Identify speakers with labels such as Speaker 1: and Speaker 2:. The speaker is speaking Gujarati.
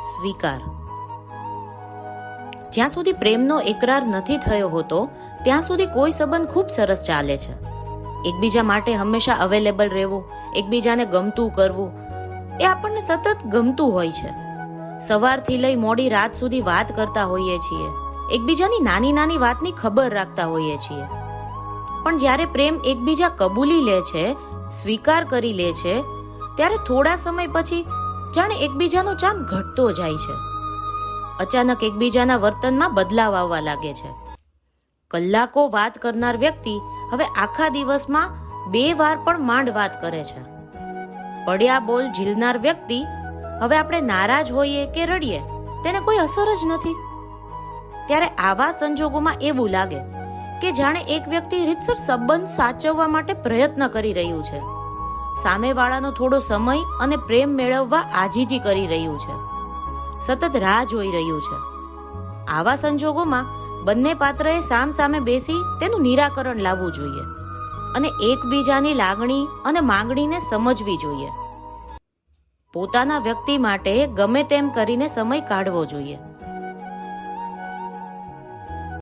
Speaker 1: સ્વીકાર. જ્યાં સુધી પ્રેમનો એકરાર નથી થયો હોતો ત્યાં સુધી કોઈ સંબંધ ખૂબ સરસ ચાલે છે. એકબીજા માટે હંમેશા અવેલેબલ રહેવું, એકબીજાને ગમતું કરવું, એ આપણને સતત ગમતું હોય છે. સવારથી લઈ મોડી રાત સુધી વાત કરતા હોઈએ છીએ, એકબીજાની નાની નાની વાતની ખબર રાખતા હોઈએ છીએ. પણ જ્યારે પ્રેમ એકબીજા કબૂલી લે છે, સ્વીકાર કરી લે છે, ત્યારે થોડા સમય પછી જાણે એકબીજાનો ચામ ઘટતો જાય છે. અચાનક એકબીજાના વર્તનમાં બદલાવ આવવા લાગે છે. કલાકો વાત કરનાર વ્યક્તિ હવે આખા દિવસમાં 2 વાર પણ માંડ વાત કરે છે. પડ્યા બોલ ઝીલનાર વ્યક્તિ હવે આપણે નારાજ હોઈએ કે રડીએ તેને કોઈ અસર જ નથી. ત્યારે આવા સંજોગોમાં એવું લાગે કે જાણે એક વ્યક્તિ રીતસર સંબંધ સાચવવા માટે પ્રયત્ન કરી રહ્યું છે, સામેવાળાનો થોડો સમય અને પ્રેમ મેળવવા આજીજી કરી રહ્યું છે, સતત રાહ જોઈ રહ્યું છે. આવા સંજોગોમાં બંને પાત્રએ સામસામે બેસી તેનું નિરાકરણ લાવવું જોઈએ અને એકબીજાની લાગણી અને માંગણીને સમજવી જોઈએ. પોતાના વ્યક્તિ માટે ગમે તેમ કરીને સમય કાઢવો જોઈએ.